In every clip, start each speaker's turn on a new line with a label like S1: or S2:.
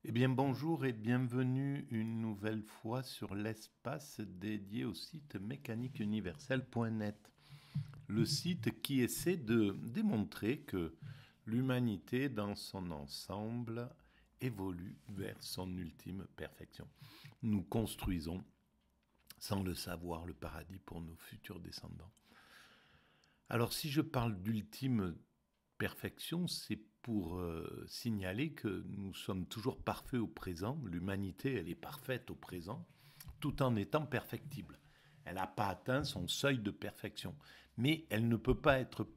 S1: Eh bien bonjour et bienvenue une nouvelle fois sur l'espace dédié au site mécaniqueuniverselle.net. Le site qui essaie de démontrer que l'humanité dans son ensemble évolue vers son ultime perfection. Nous construisons, sans le savoir, le paradis pour nos futurs descendants. Alors si je parle d'ultime perfection, c'est pour signaler que nous sommes toujours parfaits au présent. L'humanité, elle est parfaite au présent, tout en étant perfectible. Elle n'a pas atteint son seuil de perfection, mais elle ne peut pas être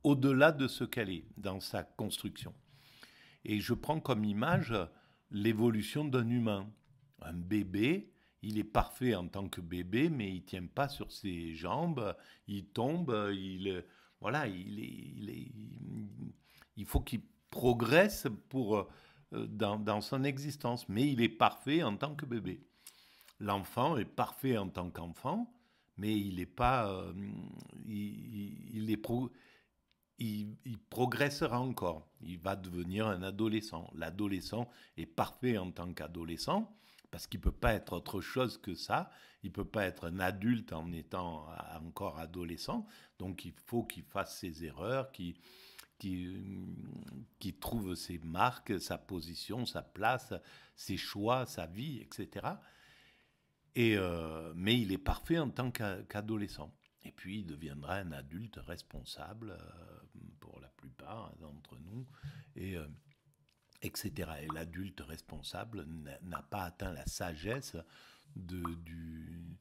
S1: au-delà de ce qu'elle est dans sa construction. Et je prends comme image l'évolution d'un humain. Un bébé, il est parfait en tant que bébé, mais il ne tient pas sur ses jambes, il tombe, voilà, il faut qu'il progresse dans son existence, mais il est parfait en tant que bébé. L'enfant est parfait en tant qu'enfant, mais il n'est pas, il est il progressera encore. Il va devenir un adolescent. L'adolescent est parfait en tant qu'adolescent, parce qu'il ne peut pas être autre chose que ça. Il ne peut pas être un adulte en étant encore adolescent. Donc il faut qu'il fasse ses erreurs, qu'il trouve ses marques, sa position, sa place, ses choix, sa vie, etc. Mais il est parfait en tant qu'adolescent. Et puis il deviendra un adulte responsable pour la plupart d'entre nous, et, etc. Et l'adulte responsable n'a pas atteint la sagesse du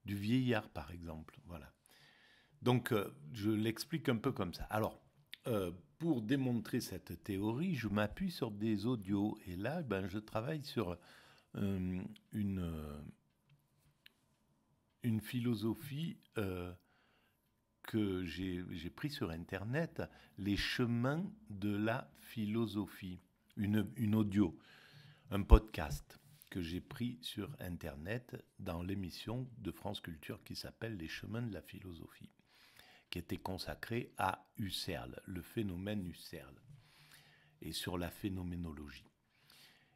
S1: vieillard, par exemple. Voilà. Donc je l'explique un peu comme ça. Alors, pour démontrer cette théorie, je m'appuie sur des audios. Et là, ben, je travaille sur euh, une, une philosophie que j'ai pris sur Internet, les chemins de la philosophie, une audio, un podcast que j'ai pris sur Internet dans l'émission de France Culture qui s'appelle Les chemins de la philosophie, qui était consacrée à Husserl, le phénomène Husserl, et sur la phénoménologie.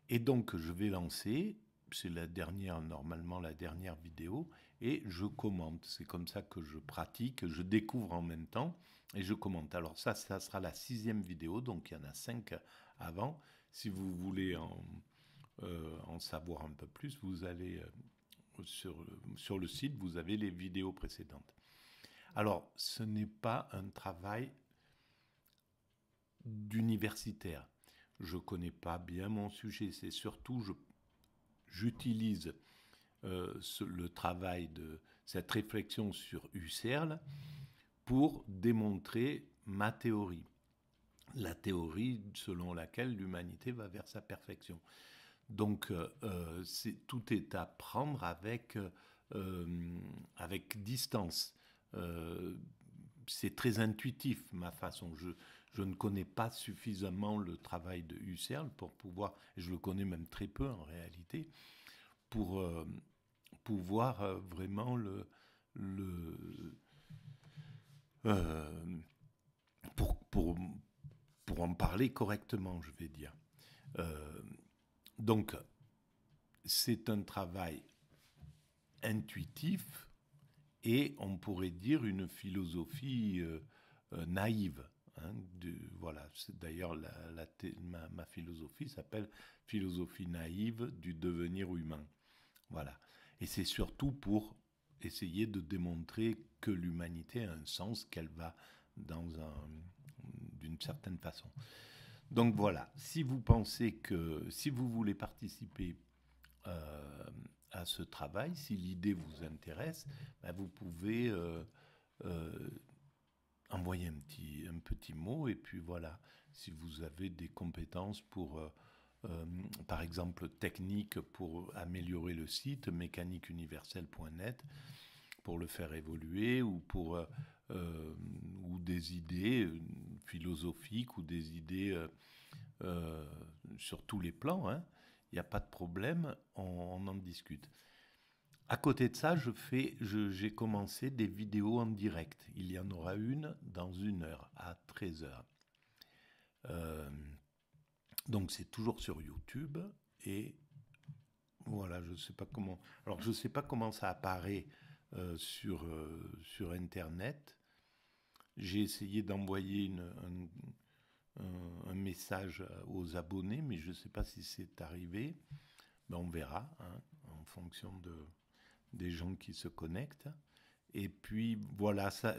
S1: Et donc je vais lancer, c'est la dernière, normalement la dernière vidéo, et je commente. C'est comme ça que je pratique, je découvre en même temps et je commente. Alors ça sera la 6e vidéo, donc il y en a 5 avant. Si vous voulez en savoir un peu plus, vous allez sur le site, vous avez les vidéos précédentes. Alors, ce n'est pas un travail d'universitaire. Je ne connais pas bien mon sujet, c'est surtout, j'utilise le travail de cette réflexion sur Husserl pour démontrer ma théorie. La théorie selon laquelle l'humanité va vers sa perfection. Donc, tout est à prendre avec distance. Euh, c'est très intuitif, ma façon. Je ne connais pas suffisamment le travail de Husserl pour pouvoir, et je le connais même très peu en réalité, pour pouvoir vraiment le euh, pour, pour, pour en parler correctement, je vais dire. Euh, donc, c'est un travail intuitif et on pourrait dire une philosophie naïve. Hein, voilà, d'ailleurs ma philosophie s'appelle philosophie naïve du devenir humain. Voilà. Et c'est surtout pour essayer de démontrer que l'humanité a un sens, qu'elle va d'une certaine façon. Donc voilà, si vous pensez que, si vous voulez participer euh, à ce travail, si l'idée vous intéresse, ben vous pouvez euh, envoyer un petit mot et puis voilà, si vous avez des compétences pour, par exemple, techniques pour améliorer le site, mécaniqueuniverselle.net, pour le faire évoluer ou des idées philosophiques ou des idées euh, sur tous les plans, hein. Il n'y a pas de problème, on en discute. À côté de ça, j'ai commencé des vidéos en direct. Il y en aura une dans 1 heure, à 13 heures. Euh, Donc c'est toujours sur YouTube et voilà, je sais pas comment. Alors je sais pas comment ça apparaît sur Internet. J'ai essayé d'envoyer un message aux abonnés, mais je ne sais pas si c'est arrivé. Ben, on verra, hein, en fonction des gens qui se connectent. Et puis voilà, ça,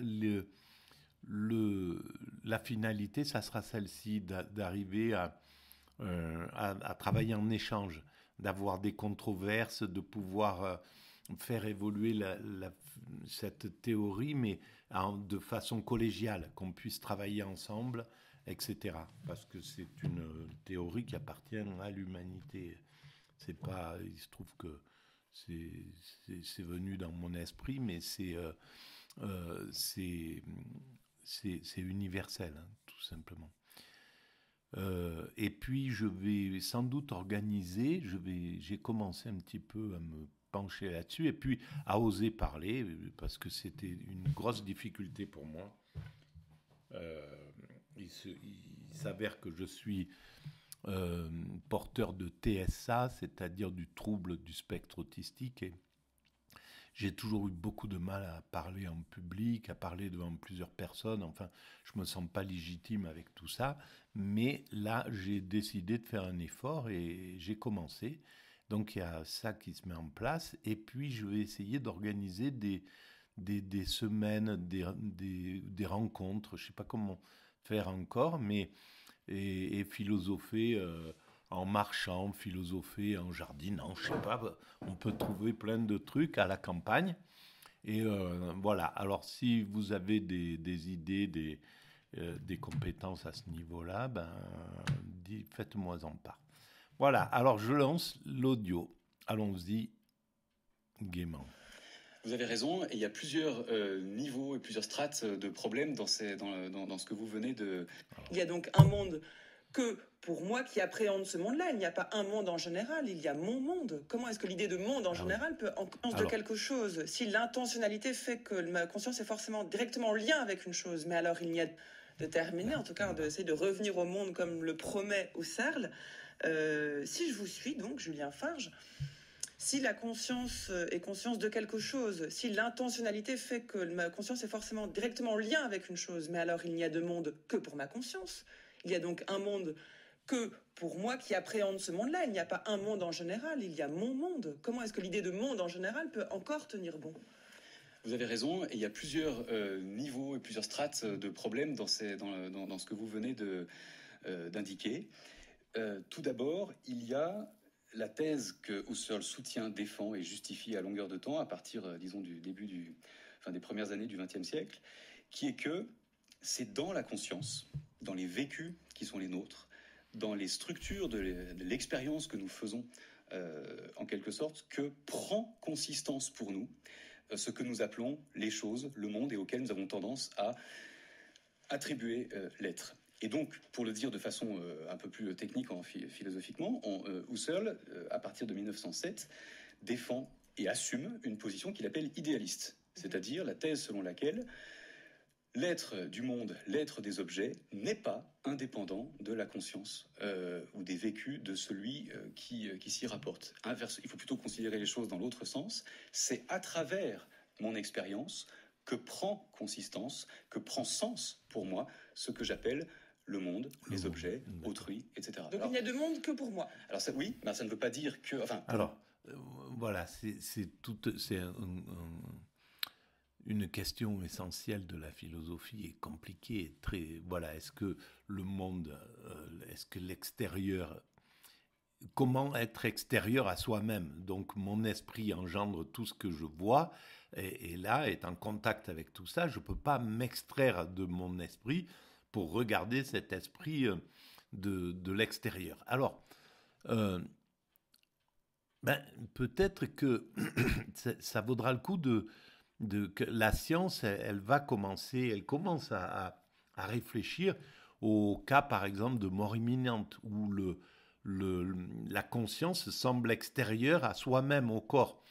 S1: la finalité, ça sera celle-ci, d'arriver à travailler en échange, d'avoir des controverses, de pouvoir faire évoluer cette théorie, mais de façon collégiale, qu'on puisse travailler ensemble, etc. Parce que c'est une théorie qui appartient à l'humanité. C'est pas, il se trouve que c'est venu dans mon esprit, mais c'est universel, hein, tout simplement. Et puis je vais sans doute organiser, j'ai commencé un petit peu à me pencher là-dessus et puis à oser parler parce que c'était une grosse difficulté pour moi. Il s'avère que je suis porteur de TSA, c'est-à-dire du trouble du spectre autistique, et j'ai toujours eu beaucoup de mal à parler en public, à parler devant plusieurs personnes. Enfin, je me sens pas légitime avec tout ça. Mais là, j'ai décidé de faire un effort et j'ai commencé. Donc, il y a ça qui se met en place. Et puis, je vais essayer d'organiser des semaines, des rencontres. Je sais pas comment faire encore, mais et philosopher en marchant, philosopher en jardinant, je sais pas, on peut trouver plein de trucs à la campagne. Et voilà, alors si vous avez des idées, des compétences à ce niveau-là, ben, faites-moi en part. Voilà, alors je lance l'audio. Allons-y gaiement.
S2: Vous avez raison, et il y a plusieurs niveaux et plusieurs strates de problèmes dans ce que vous venez de...
S3: Il y a donc un monde que, pour moi qui appréhende ce monde-là, il n'y a pas un monde en général, il y a mon monde. Comment est-ce que l'idée de monde en général peut en conscience de quelque chose, si l'intentionnalité fait que ma conscience est forcément directement en lien avec une chose, mais alors il n'y a de terminer, en tout cas d'essayer de revenir au monde comme le promet Husserl. Si je vous suis donc, Julien Farge, si la conscience est conscience de quelque chose, si l'intentionnalité fait que ma conscience est forcément directement en lien avec une chose, mais alors il n'y a de monde que pour ma conscience. Il y a donc un monde que pour moi qui appréhende ce monde-là. Il n'y a pas un monde en général, il y a mon monde. Comment est-ce que l'idée de monde en général peut encore tenir bon ?
S2: Vous avez raison, et il y a plusieurs niveaux et plusieurs strates de problèmes dans ce que vous venez d'indiquer. Tout d'abord, il y a la thèse que Husserl soutient, défend et justifie à longueur de temps, à partir, disons, du début des premières années du XXe siècle, qui est que c'est dans la conscience, dans les vécus qui sont les nôtres, dans les structures de l'expérience que nous faisons, en quelque sorte, que prend consistance pour nous ce que nous appelons les choses, le monde, et auquel nous avons tendance à attribuer l'être. Et donc, pour le dire de façon un peu plus technique philosophiquement, Husserl, à partir de 1907, défend et assume une position qu'il appelle idéaliste, c'est-à-dire la thèse selon laquelle l'être du monde, l'être des objets, n'est pas indépendant de la conscience ou des vécus de celui qui s'y rapporte. Il faut plutôt considérer les choses dans l'autre sens. C'est à travers mon expérience que prend consistance, que prend sens pour moi ce que j'appelle le monde, les objets, autrui, etc.
S3: Donc alors, il n'y a de monde que pour moi.
S2: Alors ça, oui, mais ça ne veut pas dire que... Enfin,
S1: alors, voilà, c'est une question essentielle de la philosophie et compliquée. Voilà, est-ce que le monde, est-ce que l'extérieur... Comment être extérieur à soi-même? Donc mon esprit engendre tout ce que je vois, et là, est en contact avec tout ça. Je ne peux pas m'extraire de mon esprit pour regarder cet esprit de l'extérieur. Alors, peut-être que ça vaudra le coup que la science, elle commence à réfléchir au cas, par exemple, de mort imminente, où la conscience semble extérieure à soi-même, au corps.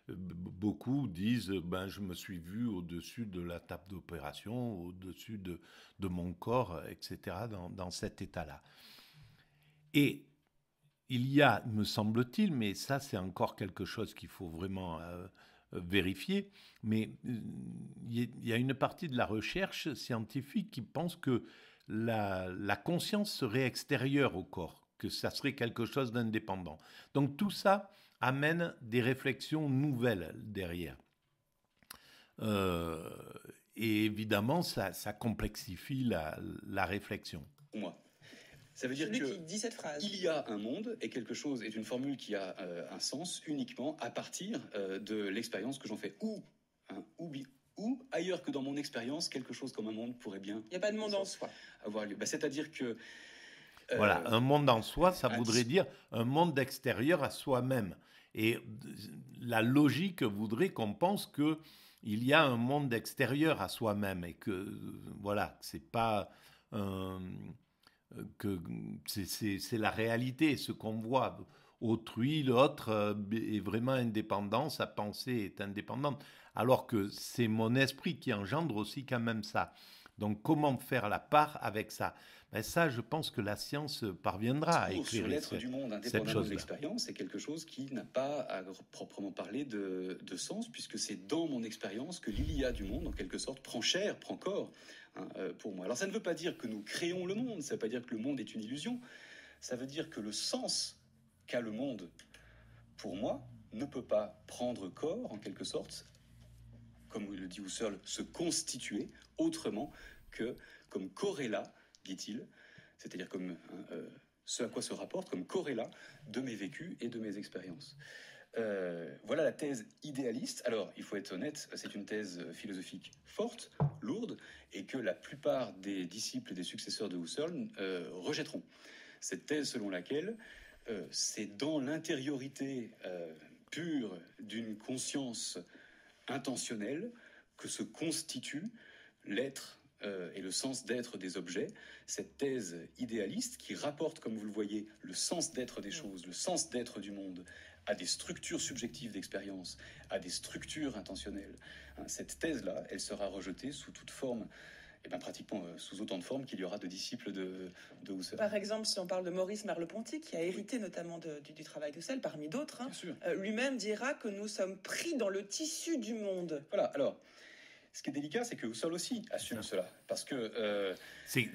S1: Beaucoup disent, je me suis vu au-dessus de la table d'opération, au-dessus de mon corps, etc., dans cet état-là. Et il y a, me semble-t-il, mais ça c'est encore quelque chose qu'il faut vraiment vérifier, mais il y a une partie de la recherche scientifique qui pense que la conscience serait extérieure au corps, que ça serait quelque chose d'indépendant. Donc tout ça amène des réflexions nouvelles derrière. Et évidemment, ça complexifie la réflexion.
S2: Moi. Ça veut dire
S3: Celui
S2: que
S3: qui dit cette phrase.
S2: Il y a un monde et quelque chose est une formule qui a un sens uniquement à partir de l'expérience que j'en fais. Ou ailleurs que dans mon expérience, quelque chose comme un monde pourrait bien.
S3: Il n'y a pas de monde en soi.
S2: Avoir lieu. C'est-à-dire que.
S1: Voilà, un monde en soi, ça voudrait dire un monde extérieur à soi-même. Et la logique voudrait qu'on pense que il y a un monde extérieur à soi-même et que voilà, c'est pas que c'est la réalité, ce qu'on voit. Autrui, l'autre est vraiment indépendant, sa pensée est indépendante, alors que c'est mon esprit qui engendre aussi quand même ça. Donc comment faire la part avec ça? Ben ça, je pense que la science parviendra à éclairer
S2: sur l'être du monde indépendant de l'expérience, c'est quelque chose qui n'a pas à proprement parler de sens, puisque c'est dans mon expérience que l'Iliade du monde, en quelque sorte, prend chair, prend corps, pour moi. Alors ça ne veut pas dire que nous créons le monde, ça ne veut pas dire que le monde est une illusion, ça veut dire que le sens qu'a le monde, pour moi, ne peut pas prendre corps, en quelque sorte, comme le dit Husserl, se constituer autrement que comme corrélat, dit-il, c'est-à-dire comme ce à quoi se rapporte, comme corrélat de mes vécus et de mes expériences. Voilà la thèse idéaliste. Alors, il faut être honnête, c'est une thèse philosophique forte, lourde, et que la plupart des disciples et des successeurs de Husserl rejetteront. Cette thèse selon laquelle c'est dans l'intériorité pure d'une conscience intentionnelle que se constitue l'être et le sens d'être des objets, cette thèse idéaliste qui rapporte, comme vous le voyez, le sens d'être des choses, le sens d'être du monde, à des structures subjectives d'expérience, à des structures intentionnelles. Cette thèse-là, elle sera rejetée sous toute forme, et bien pratiquement sous autant de formes qu'il y aura de disciples de Husserl.
S3: Par exemple, si on parle de Maurice Merleau-Ponty, qui a hérité notamment du travail d'Husserl, parmi d'autres, lui-même dira que nous sommes pris dans le tissu du monde.
S2: Voilà, alors... Ce qui est délicat, c'est que Husserl aussi assume cela, parce que
S1: c'est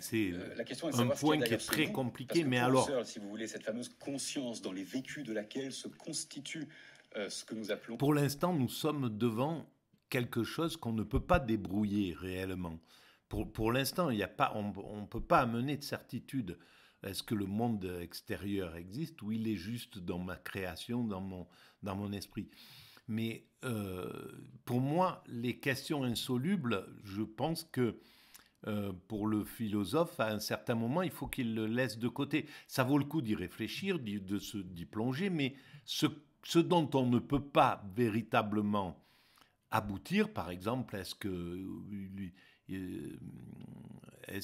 S2: la question est de
S1: un
S2: savoir
S1: point qui est très compliqué, mais alors
S2: Husserl, si vous voulez, cette fameuse conscience dans les vécus de laquelle se constitue ce que nous appelons.
S1: Pour l'instant, nous sommes devant quelque chose qu'on ne peut pas débrouiller réellement. Pour l'instant, il y a pas, on ne peut pas amener de certitude. Est-ce que le monde extérieur existe ou il est juste dans ma création, dans mon esprit? Mais pour moi, les questions insolubles, je pense que pour le philosophe, à un certain moment, il faut qu'il le laisse de côté. Ça vaut le coup d'y réfléchir, d'y plonger, mais ce dont on ne peut pas véritablement aboutir, par exemple, est-ce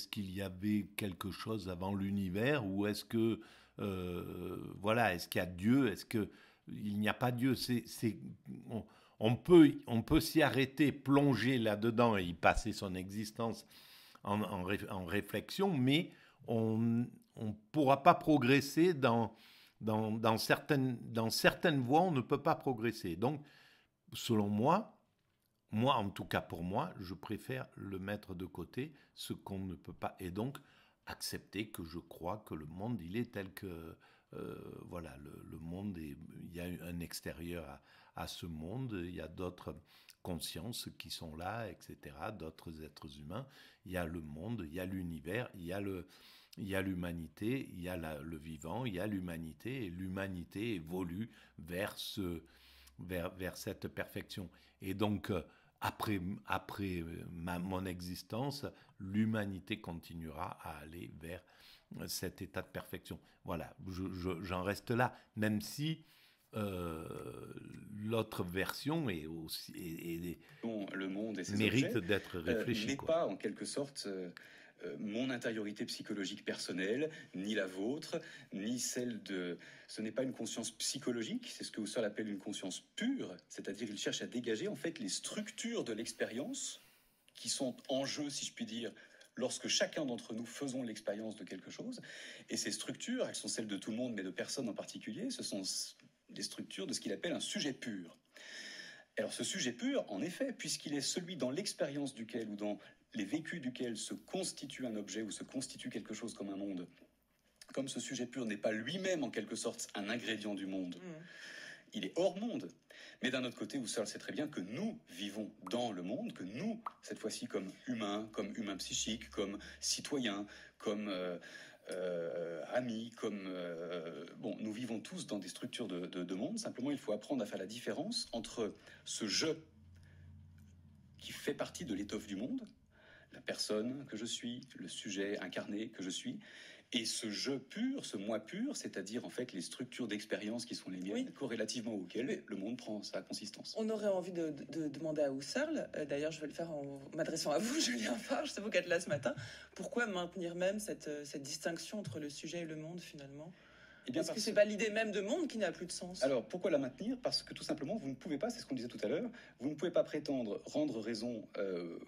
S1: qu'il y avait quelque chose avant l'univers, ou est-ce que voilà, est-ce qu'il y a Dieu, est-ce que il n'y a pas Dieu, on peut s'y arrêter, plonger là-dedans et y passer son existence en réflexion, mais on ne pourra pas progresser dans certaines voies, on ne peut pas progresser. Donc, selon moi, en tout cas pour moi, je préfère le mettre de côté, ce qu'on ne peut pas, et donc accepter que je crois que le monde, il est tel que... voilà, le monde, il y a un extérieur à ce monde, il y a d'autres consciences qui sont là, etc., d'autres êtres humains, il y a le monde, il y a l'univers, il y a l'humanité, il y a le vivant, il y a l'humanité, et l'humanité évolue vers cette perfection. Et donc, après mon existence, l'humanité continuera à aller vers cet état de perfection. Voilà, j'en reste là, même si l'autre version est aussi
S2: le monde et ses
S1: mérite
S2: objets,
S1: d'être réfléchi.
S2: N'est pas en quelque sorte mon intériorité psychologique personnelle, ni la vôtre, ni celle de... Ce n'est pas une conscience psychologique, c'est ce que Husserl appelle une conscience pure, c'est-à-dire il cherche à dégager en fait les structures de l'expérience qui sont en jeu, si je puis dire, lorsque chacun d'entre nous faisons l'expérience de quelque chose. Et ces structures, elles sont celles de tout le monde, mais de personnes en particulier, ce sont des structures de ce qu'il appelle un sujet pur. Alors ce sujet pur, en effet, puisqu'il est celui dans l'expérience duquel ou dans les vécus duquel se constitue un objet ou se constitue quelque chose comme un monde, comme ce sujet pur n'est pas lui-même en quelque sorte un ingrédient du monde, il est hors monde. Mais d'un autre côté, Husserl sait très bien que nous vivons dans le monde, que nous, cette fois-ci comme humains psychiques, comme citoyens, comme amis, bon, nous vivons tous dans des structures de monde. Simplement, il faut apprendre à faire la différence entre ce je qui fait partie de l'étoffe du monde, la personne que je suis, le sujet incarné que je suis, et ce je pur, ce moi pur, c'est-à-dire en fait les structures d'expérience qui sont les miennes, corrélativement auxquelles le monde prend sa consistance.
S3: On aurait envie de demander à Husserl, d'ailleurs je vais le faire en m'adressant à vous, Julien Farge, c'est vous qui êtes là ce matin, pourquoi maintenir même cette distinction entre le sujet et le monde finalement ? Est-ce que c'est pas l'idée même de monde qui n'a plus de sens ?
S2: Alors, pourquoi la maintenir ? Parce que tout simplement, vous ne pouvez pas, c'est ce qu'on disait tout à l'heure, vous ne pouvez pas prétendre rendre raison,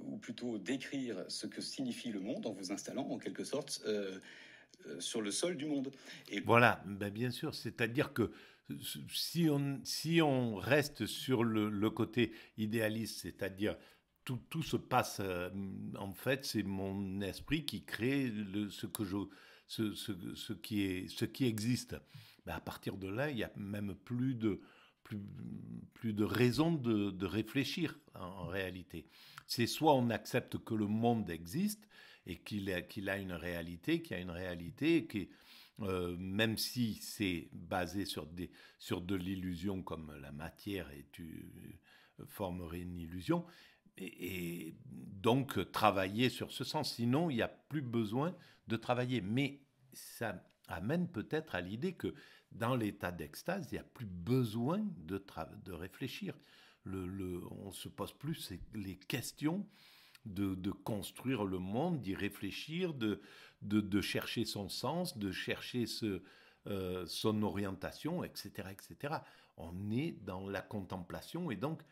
S2: ou plutôt décrire ce que signifie le monde en vous installant en quelque sorte sur le sol du monde.
S1: Et voilà, ben bien sûr, c'est-à-dire que si on reste sur le côté idéaliste, c'est-à-dire tout se passe, en fait, c'est mon esprit qui crée ce qui existe. Ben à partir de là, il n'y a même plus de raison de réfléchir en réalité. C'est soit on accepte que le monde existe et qu'il a une réalité, qu'il y a une réalité, qui, même si c'est basé sur de l'illusion comme la matière formerait une illusion, et donc travailler sur ce sens. Sinon, il n'y a plus besoin de travailler. Mais ça amène peut-être à l'idée que dans l'état d'extase, il n'y a plus besoin de réfléchir. On ne se pose plus les questions de construire le monde, d'y réfléchir, de chercher son sens, de chercher son orientation, etc., etc. On est dans la contemplation et donc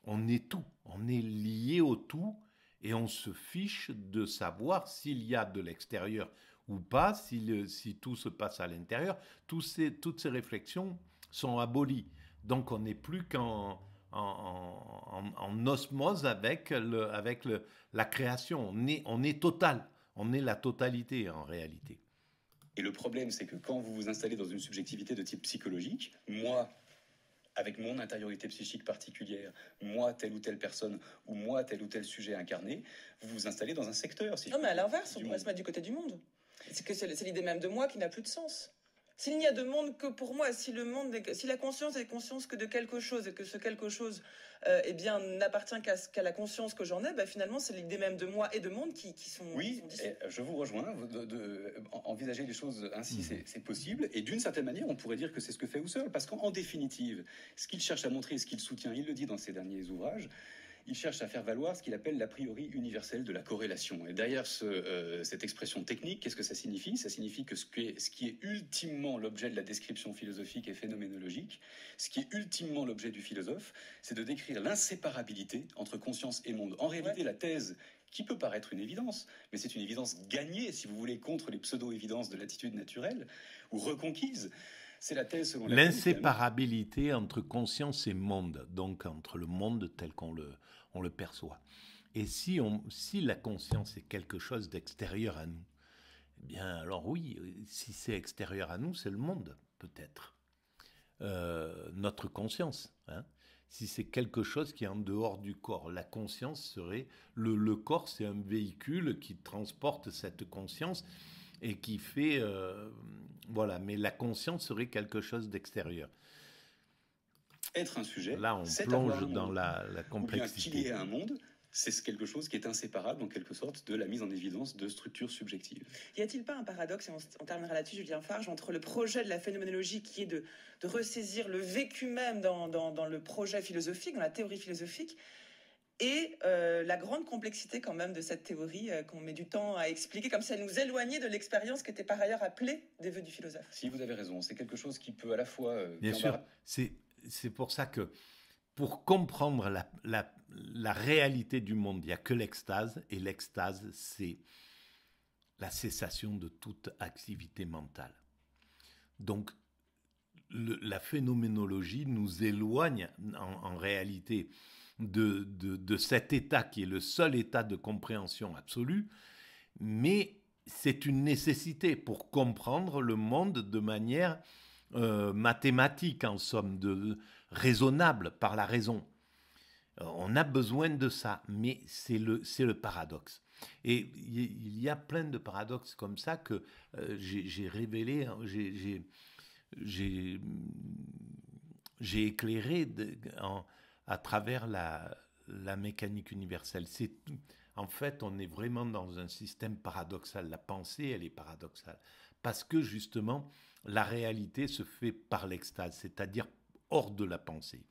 S1: on est tout. On est lié au tout et on se fiche de savoir s'il y a de l'extérieur ou pas, si tout se passe à l'intérieur. Toutes ces réflexions sont abolies. Donc on n'est plus qu'en osmose avec la création. On est total. On est la totalité en réalité.
S2: Et le problème, c'est que quand vous vous installez dans une subjectivité de type psychologique, moi, avec mon intériorité psychique particulière, moi, telle ou telle personne, ou moi, tel ou tel sujet incarné, vous vous installez dans un secteur.
S3: Non, mais à l'inverse, on pourrait se mettre du côté du monde. C'est l'idée même de moi qui n'a plus de sens. S'il n'y a de monde que pour moi, si la conscience est conscience que de quelque chose et que ce quelque chose n'appartient qu'à la conscience que j'en ai, finalement c'est l'idée même de moi et de monde qui sont...
S2: Oui, je vous rejoins, envisager les choses ainsi c'est possible, et d'une certaine manière on pourrait dire que c'est ce que fait Husserl, parce qu'en définitive, ce qu'il cherche à montrer, ce qu'il soutient, il le dit dans ses derniers ouvrages, il cherche à faire valoir ce qu'il appelle l'a priori universelle de la corrélation. Et derrière cette expression technique, qu'est-ce que ça signifie ? Ça signifie que ce qui est ultimement l'objet de la description philosophique et phénoménologique, ce qui est ultimement l'objet du philosophe, c'est de décrire l'inséparabilité entre conscience et monde. En réalité, la thèse qui peut paraître une évidence, mais c'est une évidence gagnée, si vous voulez, contre les pseudo-évidences de l'attitude naturelle, ou reconquise. C'est la thèse selon laquelle
S1: l'inséparabilité entre conscience et monde, donc entre le monde tel qu'on le perçoit. Et si la conscience est quelque chose d'extérieur à nous, eh bien alors oui, si c'est extérieur à nous, c'est le monde, peut-être. Notre conscience. Si c'est quelque chose qui est en dehors du corps, la conscience serait... Le corps, c'est un véhicule qui transporte cette conscience et qui fait... voilà, mais la conscience serait quelque chose d'extérieur.
S2: Être un sujet,
S1: là, on plonge dans la complexité.
S2: Ou bien qu'il y ait un monde, c'est quelque chose qui est inséparable, en quelque sorte, de la mise en évidence de structures subjectives.
S3: Y a-t-il pas un paradoxe, et on terminera là-dessus, Julien Farge, entre le projet de la phénoménologie qui est de ressaisir le vécu même dans le projet philosophique, dans la théorie philosophique, et la grande complexité quand même de cette théorie qu'on met du temps à expliquer, comme si elle nous éloignait de l'expérience qui était par ailleurs appelée des vœux du philosophe.
S2: Si, vous avez raison, c'est quelque chose qui peut à la fois...
S1: Bien sûr, c'est pour ça que pour comprendre la réalité du monde, il n'y a que l'extase, et l'extase, c'est la cessation de toute activité mentale. Donc, la phénoménologie nous éloigne en réalité de cet état qui est le seul état de compréhension absolue, mais c'est une nécessité pour comprendre le monde de manière mathématique, en somme, raisonnable par la raison. On a besoin de ça, mais c'est le paradoxe. Et il y a plein de paradoxes comme ça que j'ai révélé, j'ai éclairé à travers la mécanique universelle. En fait, on est vraiment dans un système paradoxal. La pensée, elle est paradoxale. Parce que justement, la réalité se fait par l'extase, c'est-à-dire hors de la pensée.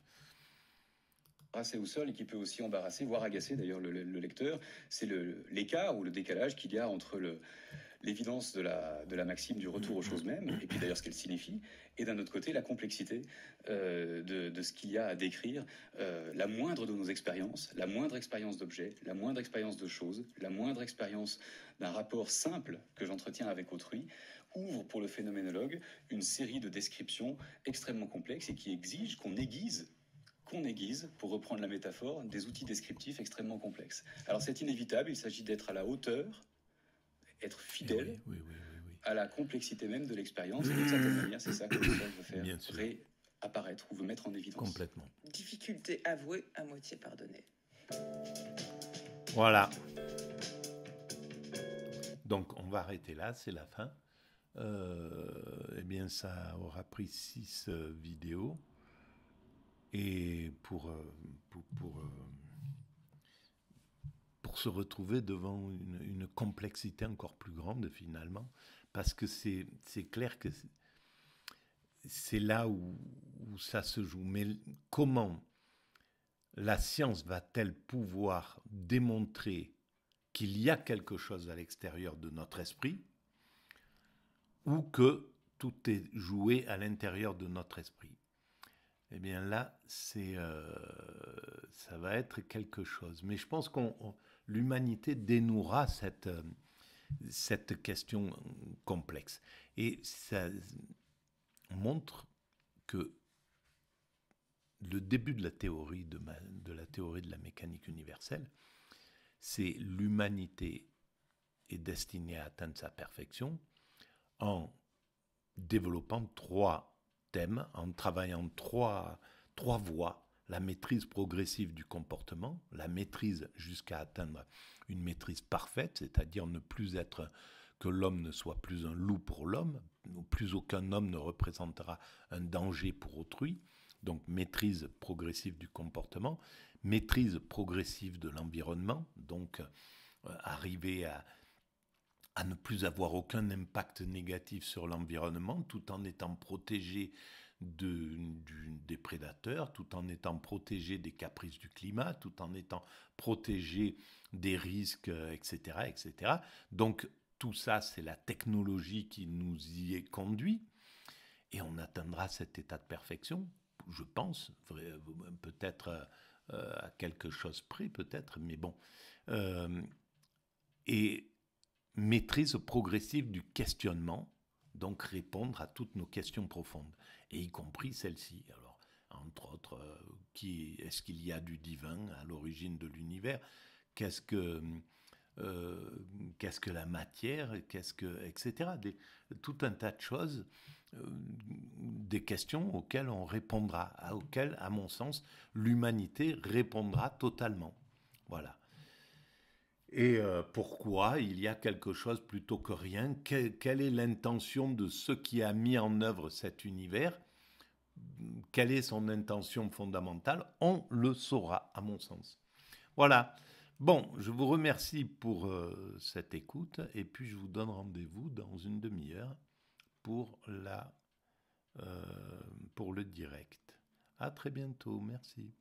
S2: Embarrasser au sol et qui peut aussi embarrasser, voire agacer d'ailleurs le lecteur, c'est l'écart ou le décalage qu'il y a entre l'évidence de la maxime du retour aux choses mêmes, et puis d'ailleurs ce qu'elle signifie, et d'un autre côté la complexité de ce qu'il y a à décrire, la moindre de nos expériences, la moindre expérience d'objet, la moindre expérience de choses, la moindre expérience d'un rapport simple que j'entretiens avec autrui, ouvre pour le phénoménologue une série de descriptions extrêmement complexes et qui exigent qu'on aiguise, pour reprendre la métaphore, des outils descriptifs extrêmement complexes. Alors c'est inévitable, il s'agit d'être à la hauteur, être fidèle à la complexité même de l'expérience, et d'une certaine manière, c'est ça que le veut faire réapparaître ou veut mettre en évidence.
S1: Complètement.
S3: Difficulté avouée, à moitié pardonnée.
S1: Voilà. Donc on va arrêter là, c'est la fin. Eh bien ça aura pris 6 vidéos. Et pour se retrouver devant une complexité encore plus grande finalement, parce que c'est clair que c'est là où ça se joue. Mais comment la science va-t-elle pouvoir démontrer qu'il y a quelque chose à l'extérieur de notre esprit, ou que tout est joué à l'intérieur de notre esprit? Eh bien là, ça va être quelque chose. Mais je pense que l'humanité dénouera cette question complexe. Et ça montre que le début de la théorie de la mécanique universelle, c'est l'humanité est destinée à atteindre sa perfection en développant 3 thèmes, en travaillant trois voies: la maîtrise progressive du comportement, la maîtrise jusqu'à atteindre une maîtrise parfaite, c'est-à-dire ne plus être que l'homme ne soit plus un loup pour l'homme, plus aucun homme ne représentera un danger pour autrui. Donc maîtrise progressive du comportement, maîtrise progressive de l'environnement, donc arriver à ne plus avoir aucun impact négatif sur l'environnement, tout en étant protégé des prédateurs, tout en étant protégé des caprices du climat, tout en étant protégé des risques, etc., etc. Donc tout ça, c'est la technologie qui nous y est conduit, et on atteindra cet état de perfection, je pense, peut-être à quelque chose près, peut-être, mais bon. Et maîtrise progressive du questionnement, donc répondre à toutes nos questions profondes, et y compris celle-ci. Alors, entre autres, est-ce qu'il y a du divin à l'origine de l'univers? Qu'est-ce que la matière? Etc. Tout un tas de choses, des questions auxquelles on répondra, auxquelles, à mon sens, l'humanité répondra totalement. Voilà. Et pourquoi il y a quelque chose plutôt que rien? Quelle est l'intention de ceux qui a mis en œuvre cet univers? Quelle est son intention fondamentale? On le saura, à mon sens. Voilà. Bon, je vous remercie pour cette écoute, et puis je vous donne rendez-vous dans une demi-heure pour le direct. À très bientôt. Merci.